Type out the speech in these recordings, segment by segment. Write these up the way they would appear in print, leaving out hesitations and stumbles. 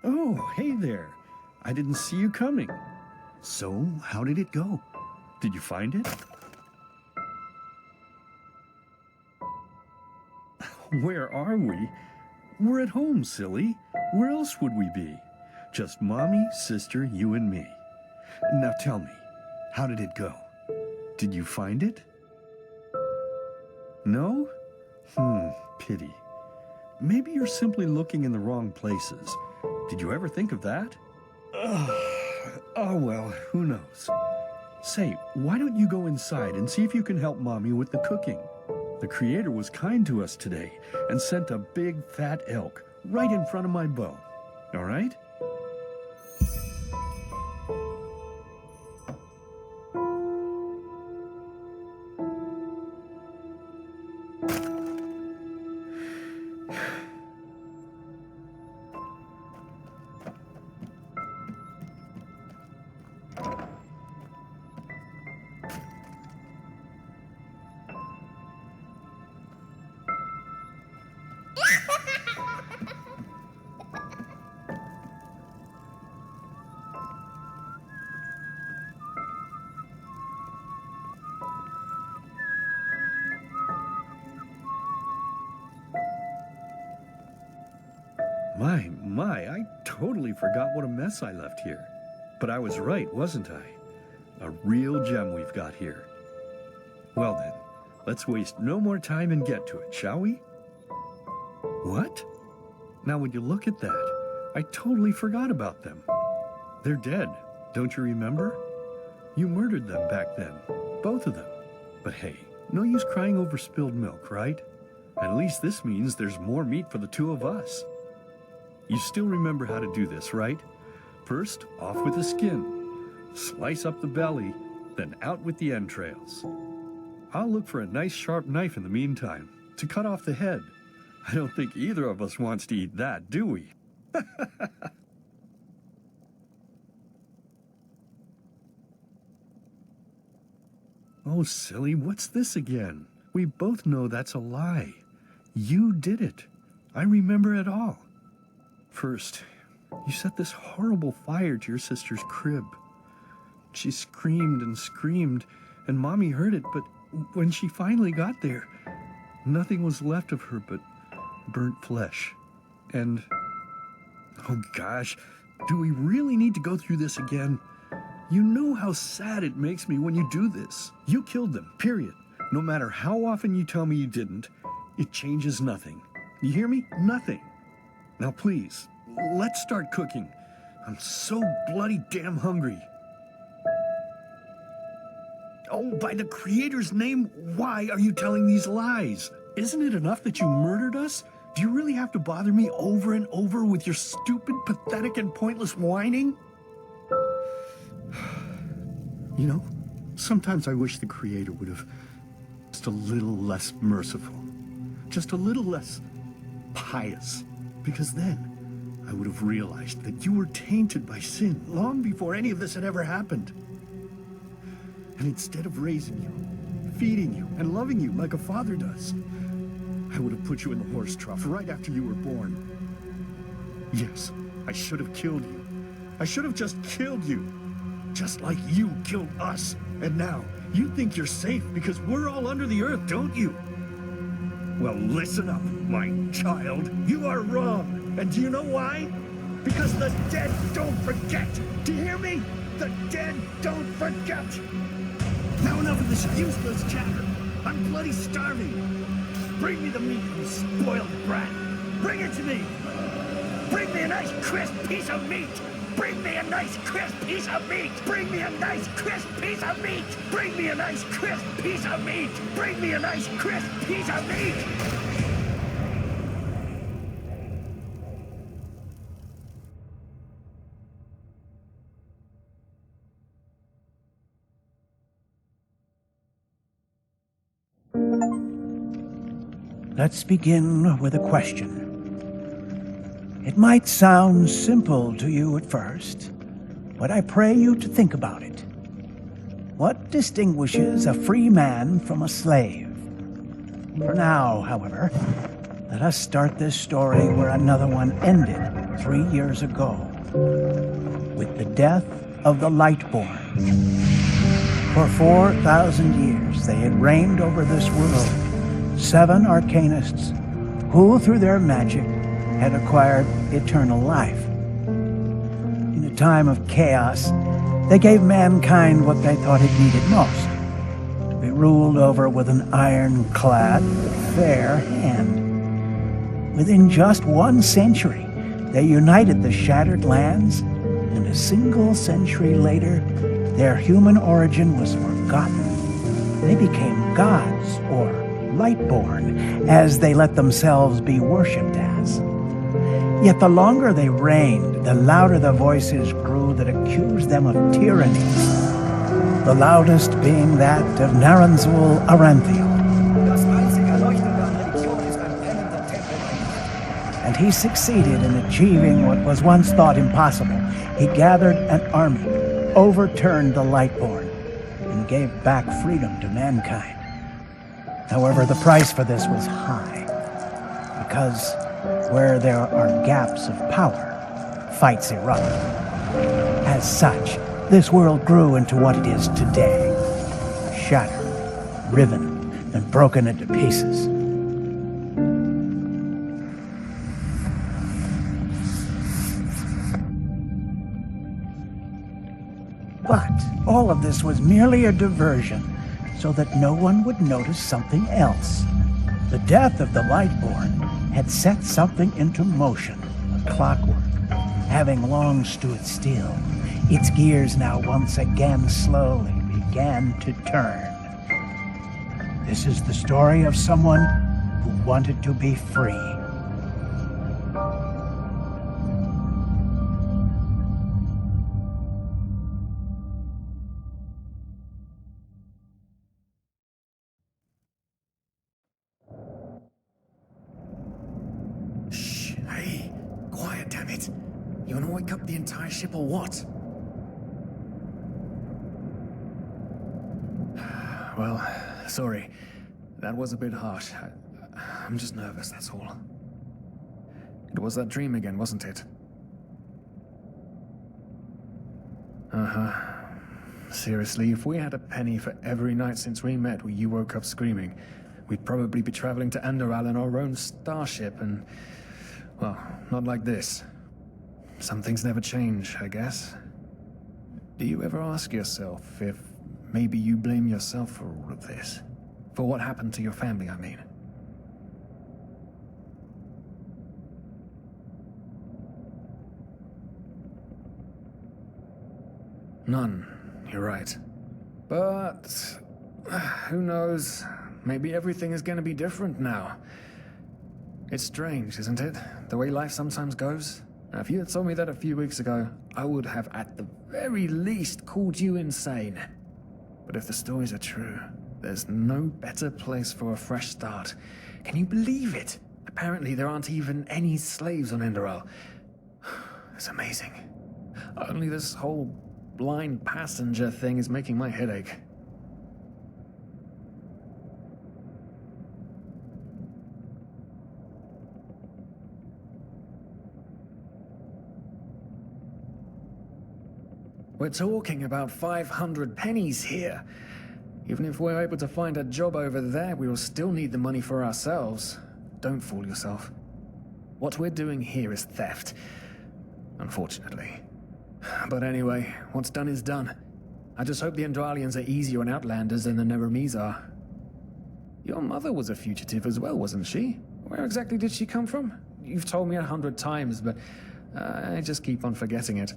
Oh, hey there. I didn't see you coming. So, how did it go? Did you find it? Where are we? We're at home, silly. Where else would we be? Just Mommy, sister, you and me. Now tell me, how did it go? Did you find it? No? Pity. Maybe you're simply looking in the wrong places. Did you ever think of that? Oh, well, who knows? Say, why don't you go inside and see if you can help Mommy with the cooking? The Creator was kind to us today and sent a big fat elk right in front of my bow. All right? My, I totally forgot what a mess I left here. But I was right, wasn't I? A real gem we've got here. Well then, let's waste no more time and get to it, shall we? What? Now would you look at that? I totally forgot about them. They're dead, don't you remember? You murdered them back then, both of them. But hey, no use crying over spilled milk, right? At least this means there's more meat for the two of us. You still remember how to do this, right? First, off with the skin. Slice up the belly, then out with the entrails. I'll look for a nice sharp knife in the meantime to cut off the head. I don't think either of us wants to eat that, do we? Oh, silly, what's this again? We both know that's a lie. You did it. I remember it all. First, you set this horrible fire to your sister's crib. She screamed and screamed, and Mommy heard it, but when she finally got there, nothing was left of her but burnt flesh. And, oh gosh, do we really need to go through this again? You know how sad it makes me when you do this. You killed them, period. No matter how often you tell me you didn't, it changes nothing. You hear me? Nothing. Now please, let's start cooking. I'm so bloody damn hungry. Oh, by the Creator's name, why are you telling these lies? Isn't it enough that you murdered us? Do you really have to bother me over and over with your stupid, pathetic, and pointless whining? You know, sometimes I wish the Creator would have just a little less merciful, just a little less pious. Because then, I would have realized that you were tainted by sin long before any of this had ever happened. And instead of raising you, feeding you, and loving you like a father does, I would have put you in the horse trough right after you were born. Yes, I should have killed you. I should have just killed you. Just like you killed us. And now, you think you're safe because we're all under the earth, don't you? Well, listen up, my child. You are wrong. And do you know why? Because the dead don't forget. Do you hear me? The dead don't forget. Now enough of this useless chatter. I'm bloody starving. Bring me the meat, you spoiled brat. Bring it to me. Bring me a nice crisp piece of meat. Bring me a nice crisp piece of meat. Bring me a nice crisp piece of meat. Bring me a nice crisp piece of meat. Bring me a nice crisp piece of meat. Let's begin with a question. It might sound simple to you at first, but I pray you to think about it. What distinguishes a free man from a slave? For now, however, let us start this story where another one ended 3 years ago, with the death of the Lightborn. For 4,000 years they had reigned over this world, 7 arcanists who, through their magic, had acquired eternal life. In a time of chaos, they gave mankind what they thought it needed most, to be ruled over with an ironclad, fair hand. Within just 1 century, they united the shattered lands, and a single century later, their human origin was forgotten. They became gods, or Lightborn, as they let themselves be worshipped as. Yet the longer they reigned, the louder the voices grew that accused them of tyranny, the loudest being that of Naranzul Aranthiel. And he succeeded in achieving what was once thought impossible. He gathered an army, overturned the Lightborn, and gave back freedom to mankind. However, the price for this was high, because where there are gaps of power, fights erupt. As such, this world grew into what it is today, shattered, riven, and broken into pieces. But all of this was merely a diversion, so that no one would notice something else. The death of the Lightborn had set something into motion, clockwork, having long stood still. Its gears now once again slowly began to turn. This is the story of someone who wanted to be free. Hey, quiet, damn it. You wanna wake up the entire ship or what? Well, sorry. That was a bit harsh. I'm just nervous, that's all. It was that dream again, wasn't it? Uh-huh. Seriously, if we had a penny for every night since we met where you woke up screaming, we'd probably be traveling to Enderal in our own starship and... well, not like this. Some things never change, I guess. Do you ever ask yourself if maybe you blame yourself for all of this? For what happened to your family, I mean? None, you're right. But... who knows? Maybe everything is gonna be different now. It's strange, isn't it? The way life sometimes goes. Now, if you had told me that a few weeks ago, I would have at the very least called you insane. But if the stories are true, there's no better place for a fresh start. Can you believe it? Apparently there aren't even any slaves on Enderal. It's amazing. Only this whole blind passenger thing is making my head ache. We're talking about 500 pennies here. Even if we're able to find a job over there, we will still need the money for ourselves. Don't fool yourself. What we're doing here is theft. Unfortunately. But anyway, what's done is done. I just hope the Endralians are easier on Outlanders than the Neramis are. Your mother was a fugitive as well, wasn't she? Where exactly did she come from? You've told me 100 times, but I just keep on forgetting it.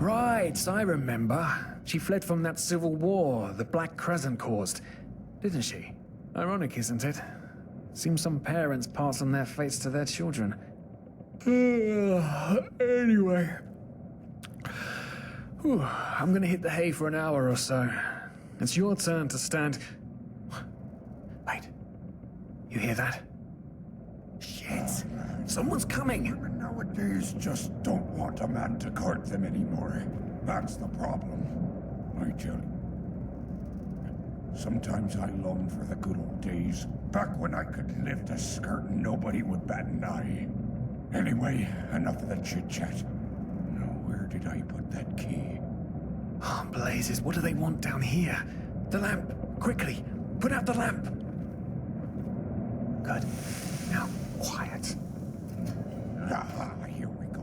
Right, I remember. She fled from that civil war the Black Crescent caused, didn't she? Ironic, isn't it? Seems some parents pass on their fates to their children. Anyway. Whew, I'm gonna hit the hay for an hour or so. It's your turn to stand... Wait. You hear that? Shit. Someone's coming! Women nowadays just don't want a man to court them anymore. That's the problem. I tell you. Sometimes I long for the good old days, back when I could lift a skirt and nobody would bat an eye. Anyway, enough of the chit-chat. Now, where did I put that key? Oh, blazes, what do they want down here? The lamp! Quickly! Put out the lamp! Good. Now, quiet. Ah, here we go.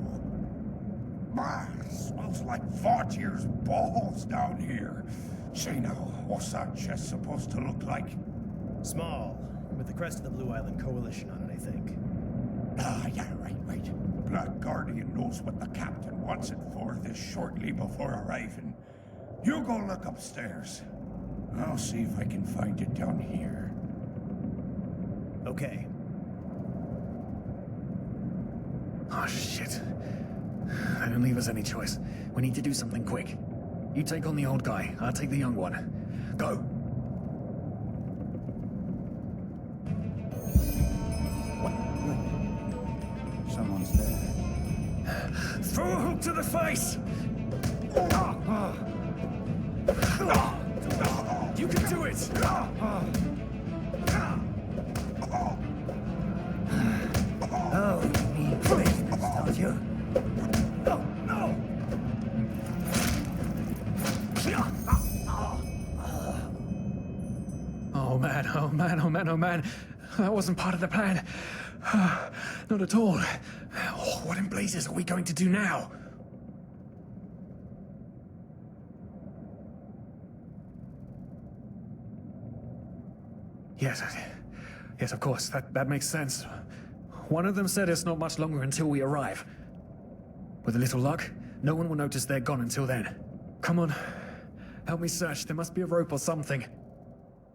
Ah, smells like Vaughtier's balls down here. Say now, what's that chest supposed to look like? Small, with the crest of the Blue Island Coalition on it, I think. Ah, yeah, right. Black Guardian knows what the captain wants it for this shortly before arriving. You go look upstairs. I'll see if I can find it down here. Okay. Oh, shit. They don't leave us any choice. We need to do something quick. You take on the old guy, I'll take the young one. Go! Wait. Someone's there. Throw a hook to the face! You can do it! Oh, you need brains, don't you? No, no! Oh man, oh man, oh man, oh man. That wasn't part of the plan. Not at all. Oh, what in blazes are we going to do now? Yes, of course. That makes sense. One of them said it's not much longer until we arrive. With a little luck, no one will notice they're gone until then. Come on. Help me search. There must be a rope or something.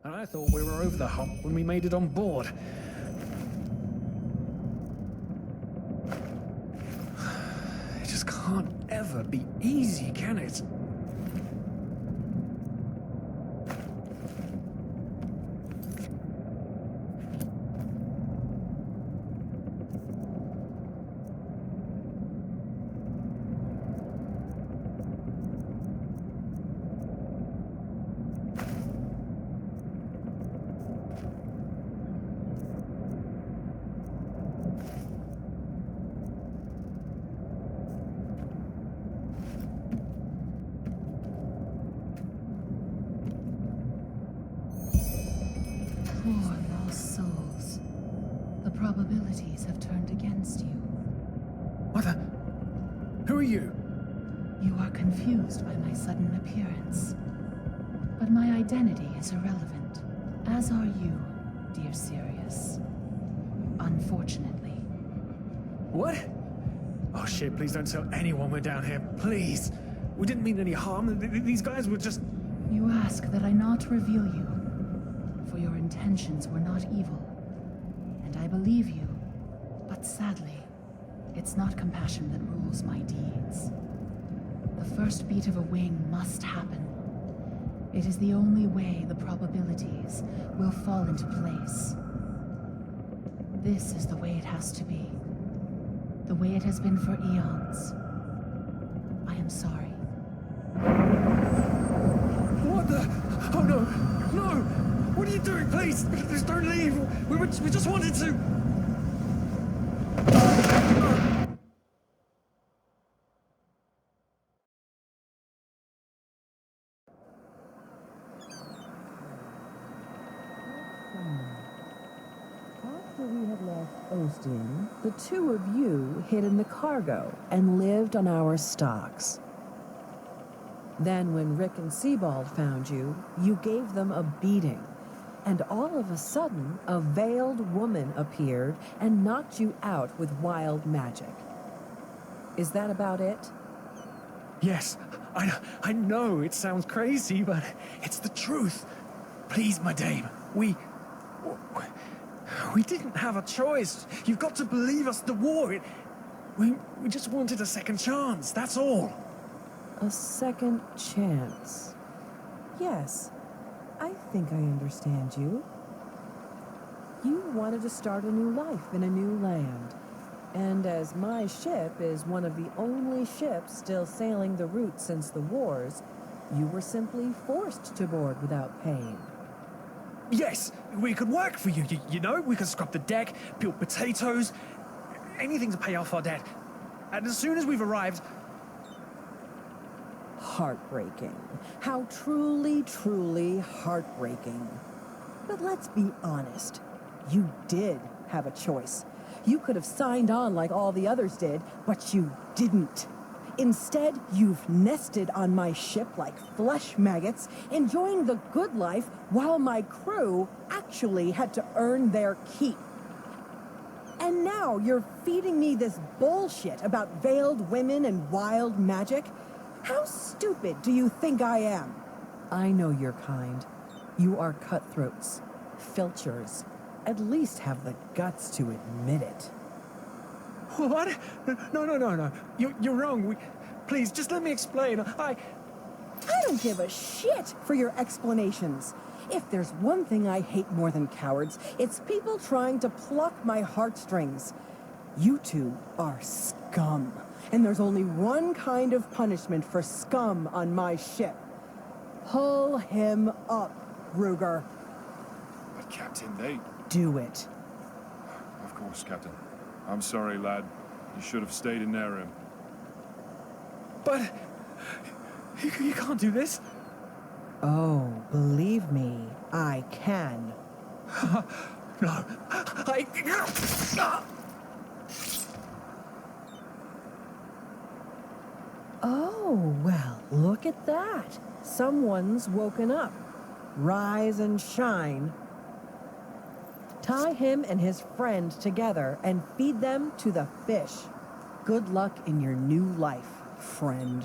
And I thought we were over the hump when we made it on board. can't ever be easy, can it? Poor lost souls. The probabilities have turned against you. What the? Who are you? You are confused by my sudden appearance. But my identity is irrelevant, as are you, dear Sirius. Unfortunately. What? Oh shit, please don't tell anyone we're down here, please. We didn't mean any harm. These guys were just... You ask that I not reveal you, for your intentions were not evil. And I believe you, but sadly, it's not compassion that rules my deeds. The first beat of a wing must happen. It is the only way the probabilities will fall into place. This is the way it has to be. The way it has been for eons. I am sorry. What the? Oh no! No! What are you doing? Please! Please don't leave! We just wanted to... After we had left Ostian, the two of you hid in the cargo and lived on our stocks. Then when Rick and Sebald found you, you gave them a beating. And all of a sudden, a veiled woman appeared and knocked you out with wild magic. Is that about it? Yes, I know it sounds crazy, but it's the truth. Please, my dame, we didn't have a choice. You've got to believe us, the war, we just wanted a second chance, that's all. A second chance. Yes, I think I understand you. You wanted to start a new life in a new land. And as my ship is one of the only ships still sailing the route since the wars, you were simply forced to board without paying. Yes, we could work for you, you know? We could scrub the deck, peel potatoes, anything to pay off our debt. And as soon as we've arrived... Heartbreaking. How truly, truly heartbreaking. But let's be honest. You did have a choice. You could have signed on like all the others did, but you didn't. Instead, you've nested on my ship like flesh maggots, enjoying the good life while my crew actually had to earn their keep. And now you're feeding me this bullshit about veiled women and wild magic? How stupid do you think I am? I know your kind. You are cutthroats, filchers. At least have the guts to admit it. What? No. You're wrong. Please, just let me explain. I don't give a shit for your explanations. If there's one thing I hate more than cowards, it's people trying to pluck my heartstrings. You two are scum. And there's only one kind of punishment for scum on my ship. Pull him up, Ruger. But Captain, they... Do it. Of course, Captain. I'm sorry, lad. You should have stayed in their room. But... You can't do this. Oh, believe me, I can. No. Oh, well, look at that. Someone's woken up. Rise and shine. Tie him and his friend together and feed them to the fish. Good luck in your new life, friend.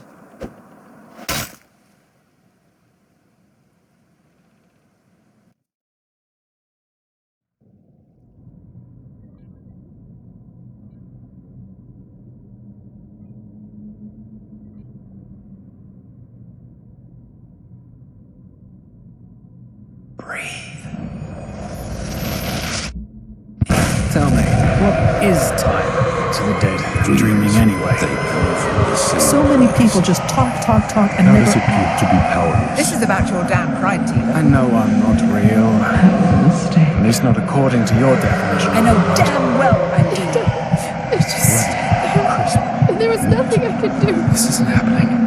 Tell me, what is time to the dead dreaming anyway? They come from the same So many place. people just talk, and How never does it feel to be powerless? This is about your damn pride, Tina. I know I'm not real. At least not according to your definition. I know damn well I'm Tina. There's just... There was nothing I could do. This isn't happening.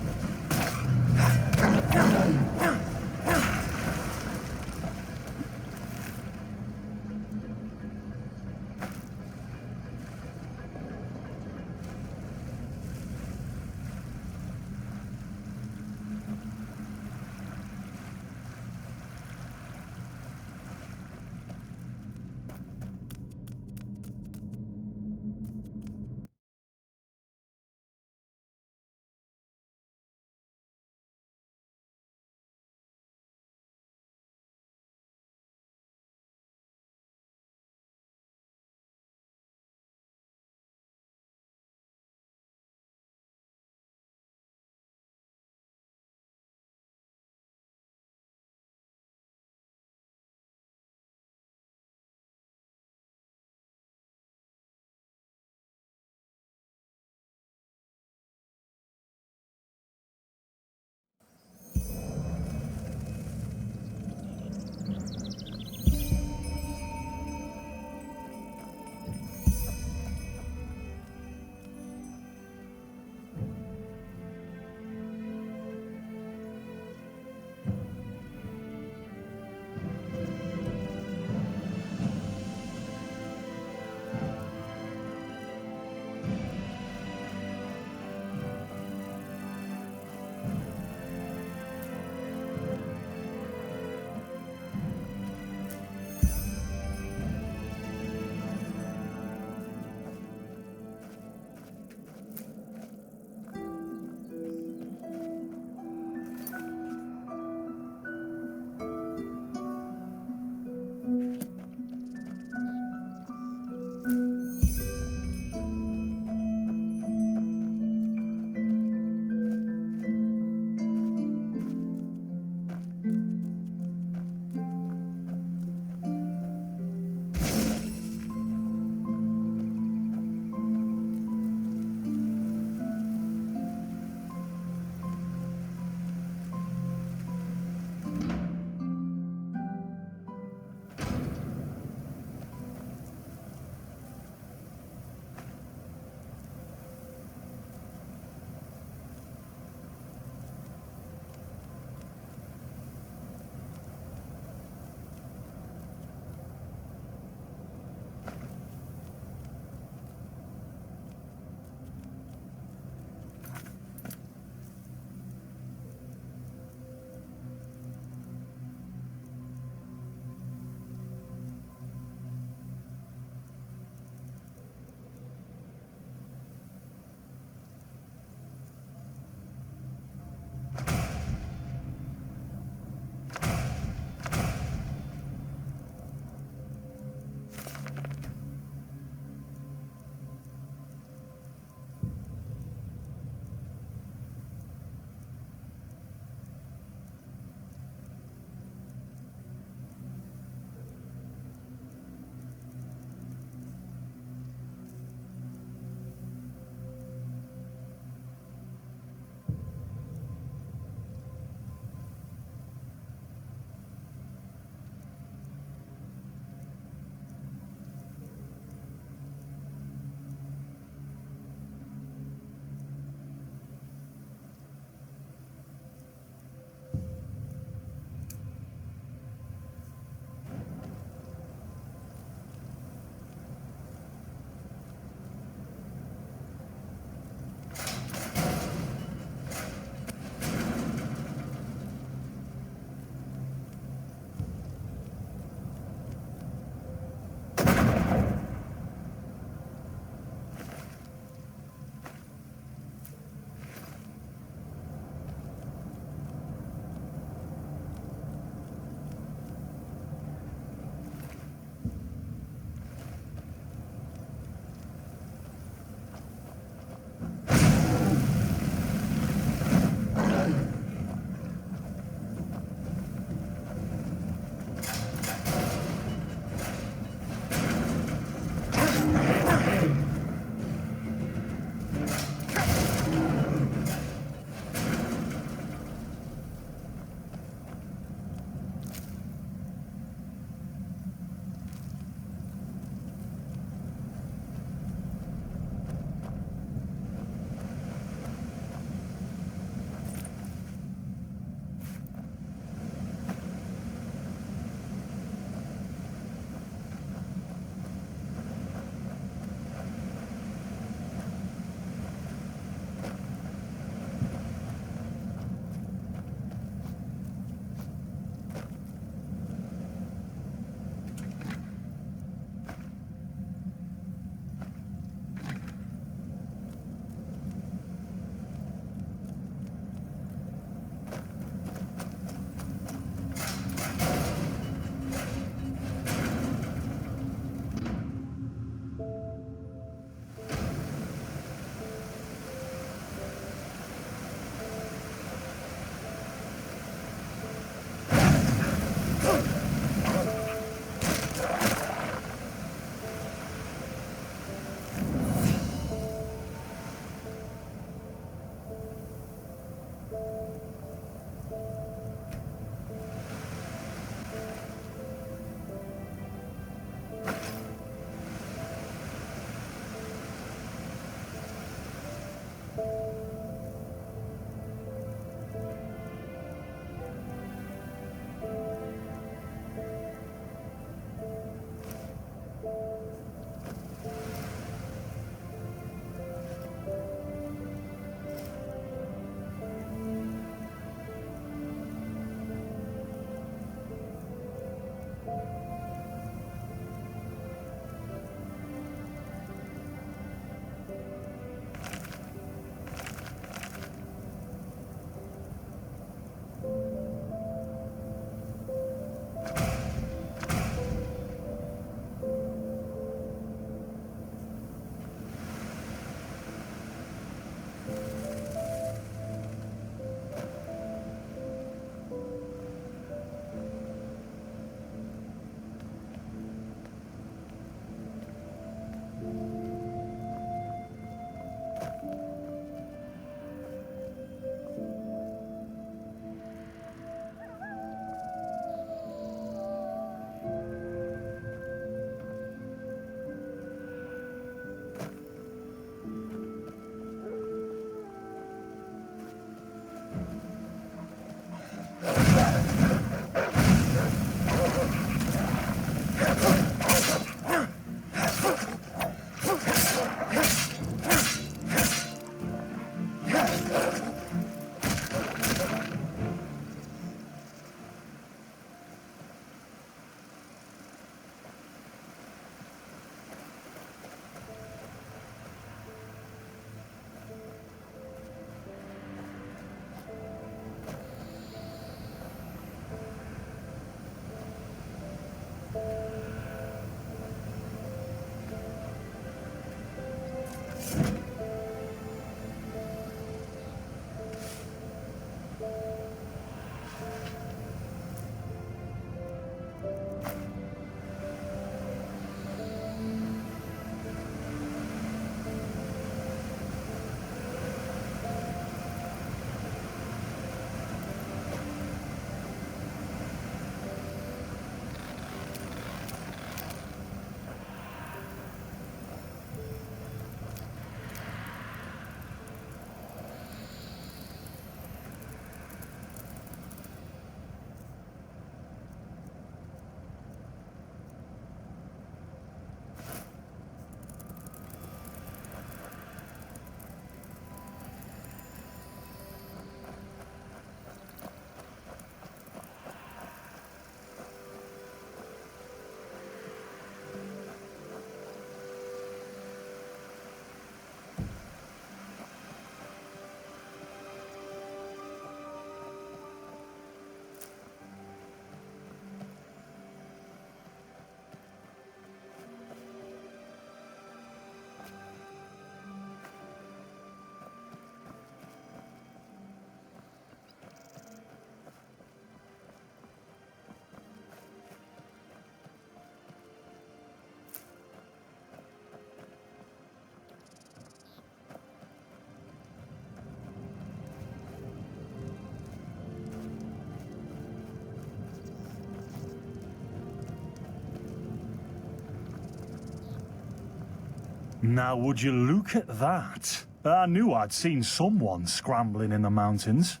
Now would you look at that? I knew I'd seen someone scrambling in the mountains.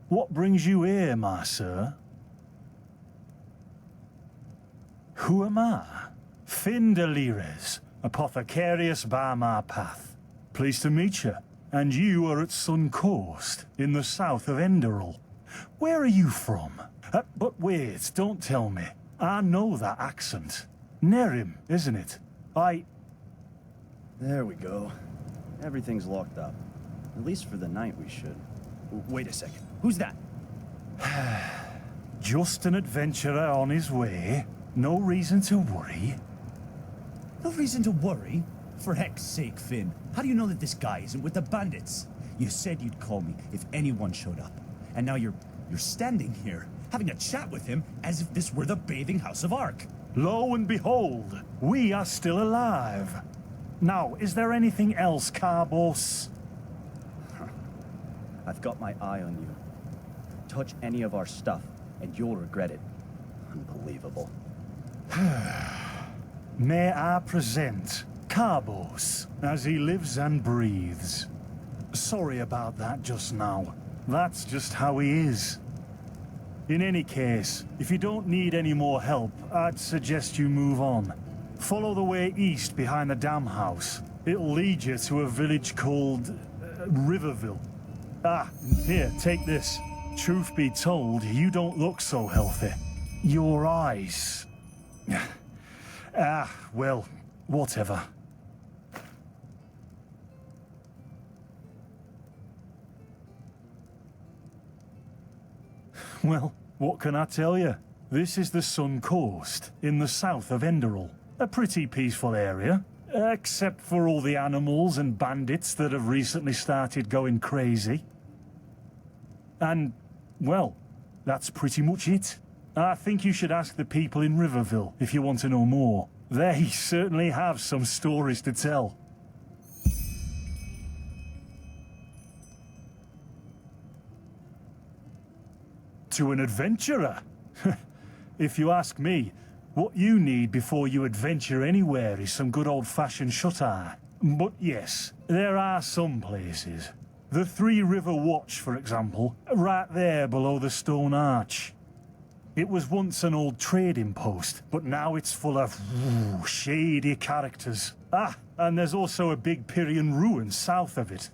What brings you here, my sir? Who am I? Finn de Lires, apothecarius by my path. Pleased to meet you. And you are at Sun Coast, in the south of Enderal. Where are you from? But wait, don't tell me. I know that accent. Nerim, isn't it? There we go. Everything's locked up. At least for the night we should. Wait a second. Who's that? Just an adventurer on his way. No reason to worry. No reason to worry? For heck's sake, Finn. How do you know that this guy isn't with the bandits? You said you'd call me if anyone showed up. And now you're standing here, having a chat with him as if this were the bathing house of Ark. Lo and behold, we are still alive. Now, is there anything else, Carbos? I've got my eye on you. Touch any of our stuff, and you'll regret it. Unbelievable. May I present Carbos, as he lives and breathes. Sorry about that just now. That's just how he is. In any case, if you don't need any more help, I'd suggest you move on. Follow the way east behind the dam house. It'll lead you to a village called Riverville. Ah, here, take this. Truth be told, you don't look so healthy. Your eyes... well, whatever. Well, what can I tell you? This is the Sun Coast, in the south of Enderal. A pretty peaceful area, except for all the animals and bandits that have recently started going crazy. And, well, that's pretty much it. I think you should ask the people in Riverville if you want to know more. They certainly have some stories to tell. To an adventurer? If you ask me, what you need before you adventure anywhere is some good old-fashioned shut-eye. But yes, there are some places. The Three River Watch, for example, right there below the stone arch. It was once an old trading post, but now it's full of shady characters. Ah, and there's also a big Pyrian ruin south of it.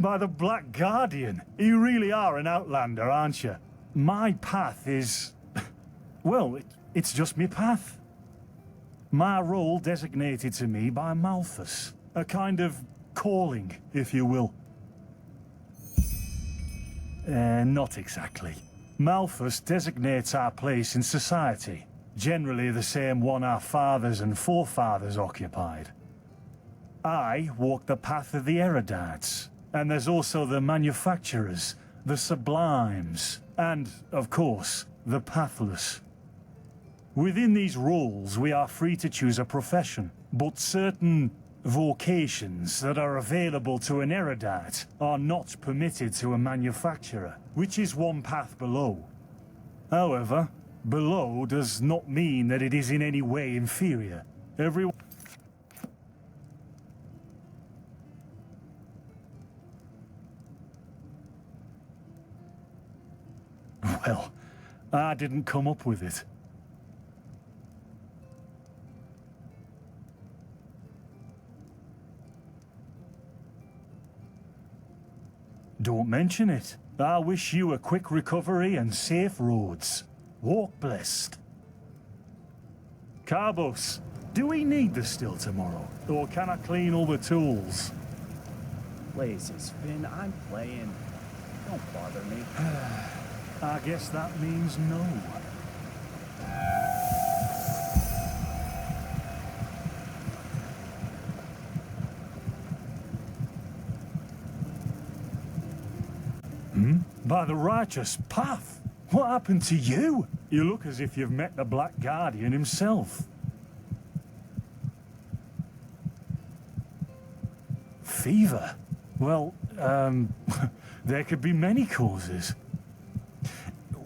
By the Black Guardian, you really are an outlander, aren't you? My path is... well, it's just me path. My role designated to me by Malthus. A kind of calling, if you will. Not exactly. Malthus designates our place in society. Generally the same one our fathers and forefathers occupied. I walk the path of the erudites. And there's also the manufacturers, the sublimes, and, of course, the pathless. Within these roles, we are free to choose a profession, but certain vocations that are available to an erudite are not permitted to a manufacturer, which is one path below. However, below does not mean that it is in any way inferior. Everyone... Well, I didn't come up with it. Don't mention it. I wish you a quick recovery and safe roads. Walk blessed. Carbos, do we need the still tomorrow? Or can I clean all the tools? Blazes, Finn, I'm playing. Don't bother me. I guess that means no. By the righteous path? What happened to you? You look as if you've met the Black Guardian himself. Fever? Well, there could be many causes.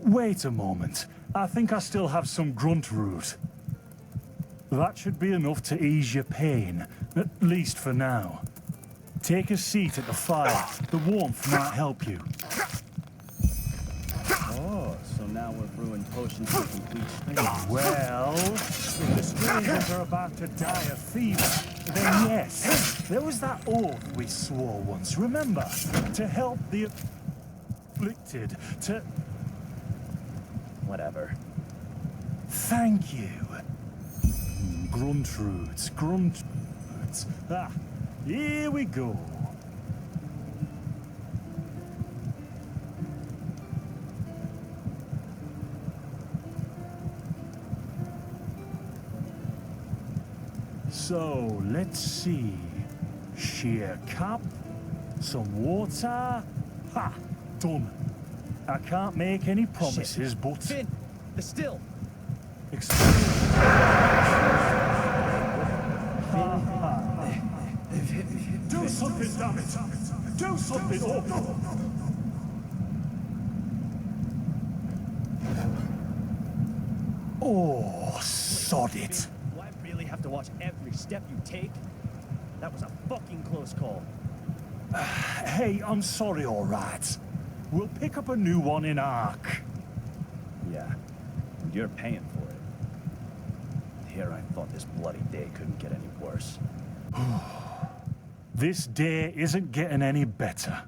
Wait a moment. I think I still have some grunt root. That should be enough to ease your pain, at least for now. Take a seat at the fire. The warmth might help you. Oh, so now we're brewing potions for complete strangers. Well, if the strangers are about to die of fever, then yes. There was that oath we swore once, remember? To help the afflicted, to... Whatever. Thank you. Grunt roots, grunt roots. Ah, here we go. So, let's see. Sheer cap, some water. Ha! Done. I can't make any promises, but... Finn! The still! Do something, damn it! Do something! Oh, sod it! Do I really have to watch every step you take? That was a fucking close call. Hey, I'm sorry, all right. We'll pick up a new one in Ark. Yeah, and you're paying for it. Here I thought this bloody day couldn't get any worse. This day isn't getting any better.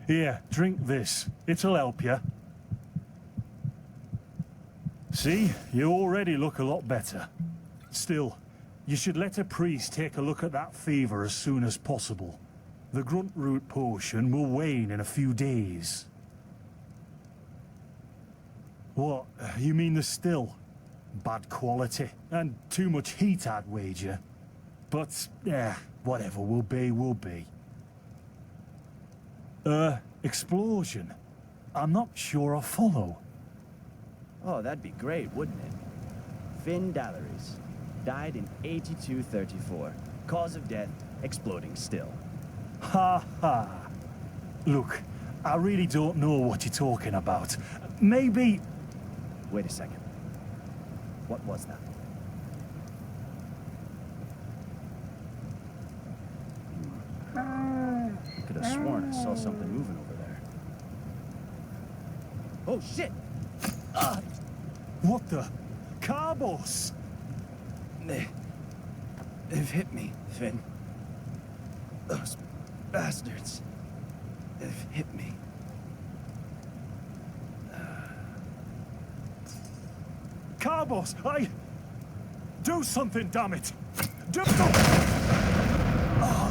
Here, drink this. It'll help you. See, you already look a lot better. Still, you should let a priest take a look at that fever as soon as possible. The grunt root potion will wane in a few days. What? You mean the still? Bad quality. And too much heat, I'd wager. But, yeah, whatever will be, will be. Explosion? I'm not sure I follow. Oh, that'd be great, wouldn't it? Finn Dalleries. Died in 8234. Cause of death, exploding still. Ha ha. Look, I really don't know what you're talking about. Maybe... Wait a second. What was that? I could have sworn I saw something moving over there. Oh, shit! What the? Carbos! They've hit me, Finn. Those bastards. They've hit me. Carbos, Do something, damn it! Do... Oh,